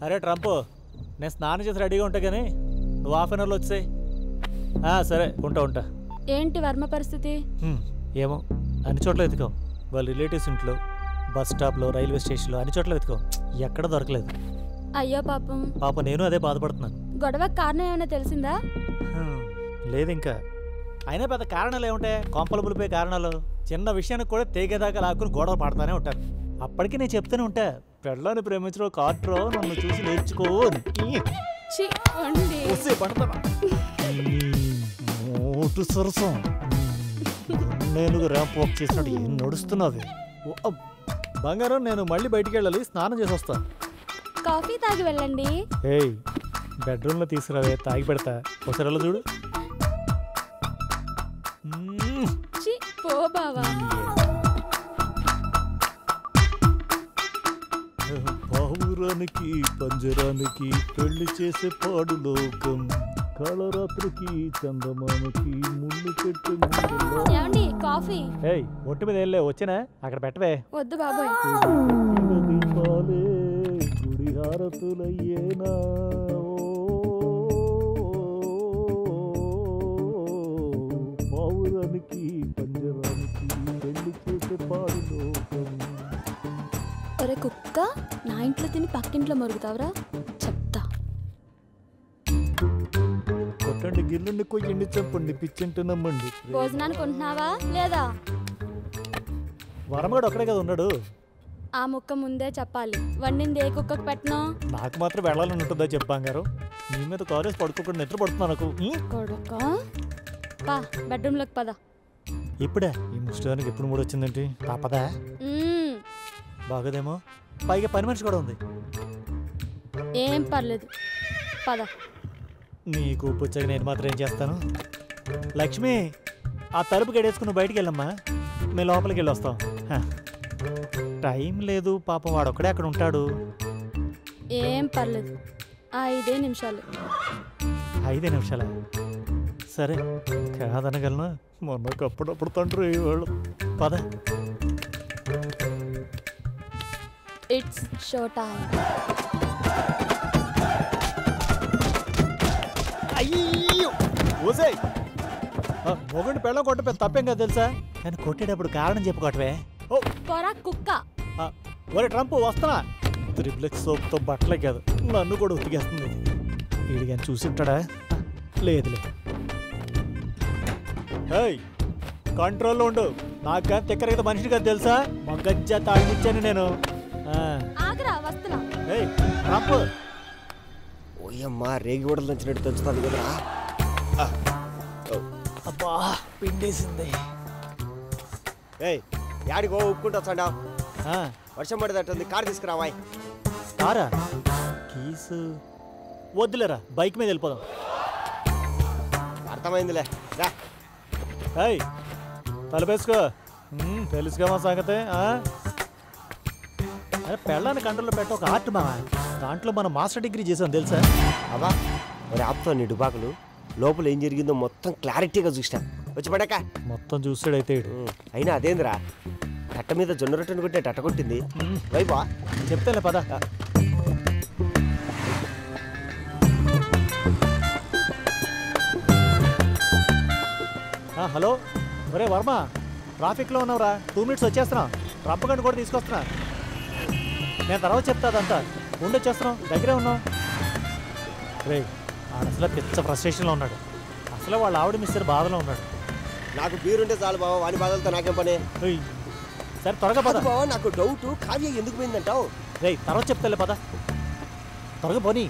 అరే ట్రంప్, నేను స్నానం చేసి రెడీగా ఉంటా కానీ నువ్వు హాఫ్ అన్ అవర్లో వచ్చేయి. సరే ఉంటా. ఏంటి వర్మ పరిస్థితి? ఏమో అన్ని చోట్ల వెతికాం. వాళ్ళ రిలేటివ్స్ ఇంట్లో, బస్ స్టాప్లో, రైల్వే స్టేషన్లో అన్ని చోట్ల వెతికాం. ఎక్కడ దొరకలేదు. అయ్యో పాపం. నేను అదే బాధపడుతున్నాను. గొడవకు కారణం ఏమైనా తెలిసిందా? లేదు ఇంకా. అయినా పెద్ద కారణాలు ఏముంటాయి? కొంపలు పులిపోయే కారణాలు. చిన్న విషయానికి కూడా తెగేదాకా లాక్కుని గొడవ పడతానే ఉంటారు. అప్పటికి నేను చెప్తూనే ఉంటా, పెళ్ళాన్ని ప్రేమించడం కాట్రో, నన్ను చూసి నేర్చుకో అని. సరసం నేను ర్యాంప్ వాక్ చేసినట్టు ఏం నడుస్తున్నావు? బంగారం, నేను మళ్ళీ బయటికి వెళ్ళాలి, స్నానం చేసి వస్తా. కాఫీ తాగి వెళ్ళండి. ఏయ్, బెడ్రూమ్లో తీసుకురావే, తాగి పెడతా. ఒకసారి చూడు. పో బావా. పావురానికి పంజరానికి పెళ్లి చేసే పాడు లోకం, కాళరాత్రికి చందమామకి ముళ్ళు పెట్టి. కాఫీ ఒట్టి మీద వెళ్ళే వచ్చినా అక్కడ పెట్టవే. వద్దు బాబోయ్. దీపాలే గుడి హారతులయ్యేనా, పావురానికి పంజరానికి పెళ్లి చేసే పాడు లోకం. ఒరే కుక్క, నా ఇంట్లో తిని పక్కింట్లో మరుగుతావురా, చెప్తా. కొట్టండి, గిల్లుండి, కొయ్యండి, చంపండి, పిచ్చింటి నమ్మండి. భోజనానికి ఉంటున్నావా లేదా? వరమగాడు ఒక్కడే కదా ఉన్నాడు. ఆ ముక్క ముందే చెప్పాలి. వండింది ఏ కుక్కకు పెట్టను? నాకు మాత్రం వెళ్ళాలని ఉంటుందా చెప్పాంగారు? నీ మీద కాలేజ్ పడుకోకుండా నిద్ర పడుతున్నా నాకు. కొడుక పా, బెడ్రూమ్లోకి పద. ఇప్పుడే ఈ ముష్టానికి ఎప్పుడు మూడు వచ్చిందంటే పాపదా? బాగోదేమో. పైగా పని మనిషి కూడా ఉంది. ఏం పర్లేదు, పద. నీకు పుచ్చగా నేను మాత్రం ఏం చేస్తాను? లక్ష్మి, ఆ తలుపు గడేసుకుని బయటికి వెళ్ళమ్మా, మేము లోపలికి వెళ్ళి వస్తాం. టైం లేదు పాపం, వాడు ఒక్కడే అక్కడ ఉంటాడు. ఏం పర్లేదు, 5 నిమిషాలు. 5 నిమిషాలా? సరే, కాదనగలనా? మొన్నకు అప్పుడప్పుడు తండ్రి వాళ్ళు. పద. It's show time. అయ్యో ఓసే, మొగుడిని పెళ్ళం కొట్ట పెద్ద తప్పేం కదా తెలుసా? కానీ కొట్టేటప్పుడు కారణం చెప్పుకోవటమే. కుక్క. ఒరే ట్రంప్, వస్తున్నా. త్రిప్లెక్స్ సోప్తో బట్టలే కాదు, నన్ను కూడా ఉతికేస్తుంది. వీడి కానీ చూసింటాడా? లేదులే. కంట్రోల్లో ఉండు. నాకు కానీ తిక్కర కదా మనిషి కదా తెలుసా? మగ్గజ్జ తాగిచ్చాను నేను. ట్రంప్, ఓయమ్మా, రేగి గూడలు దంచినట్టు దంచుతాను కదా. అబ్బా, పిండేసింది. యాడికో ఉక్కుంటా చండా. వర్షం పడేటట్టుంది, కారు తీసుకురావాయ్. కారా? కీసు వద్దులేరా, బైక్ మీద వెళ్ళిపోదాం. అర్థమైందిలే రా. తలపేసుకో, తెలుసుగా మా సంగతే. అరే, పెళ్ళాన్ని కంట్రోల్లో పెట్ట ఒక ఆర్ట్ మా, దాంట్లో మనం మాస్టర్ డిగ్రీ చేసాం తెలుసా? అవా మరి ఆపుతా నీ డుబాకులు. లోపల ఏం జరిగిందో మొత్తం క్లారిటీగా చూసినా. వచ్చి పడక మొత్తం చూసాడైతే. అయినా అదేంద్రా, కట్ట మీద జొన్న రొట్టెను కొట్టే టట్ట కొట్టింది. వైపా చెప్తాలే పద. హలో, ఒరే వర్మ, ట్రాఫిక్లో ఉన్నావురా, 2 మినిట్స్ వచ్చేస్తున్నా. ట్రంప్ గంట కూడా తీసుకొస్తున్నా. నేను తర్వాత చెప్తా అదంతా. ఉండొచ్చేస్తున్నాం, దగ్గరే ఉన్నాం. రే, అసలు పిచ్చ ఫ్రస్ట్రేషన్లో ఉన్నాడు. అసలు వాళ్ళ ఆవిడ మిస్టర్ బాధలో ఉన్నాడు. నాకు బీరుంటే చాలు బావ, వాని బాధలతో నాకేం పని. సరే త్వరగా పద. బావ, నాకు డౌట్, కావ్య ఎందుకు పోయిందంటావు? రే, తర్వాత చెప్తాలే పద, త్వరగా పోనీ.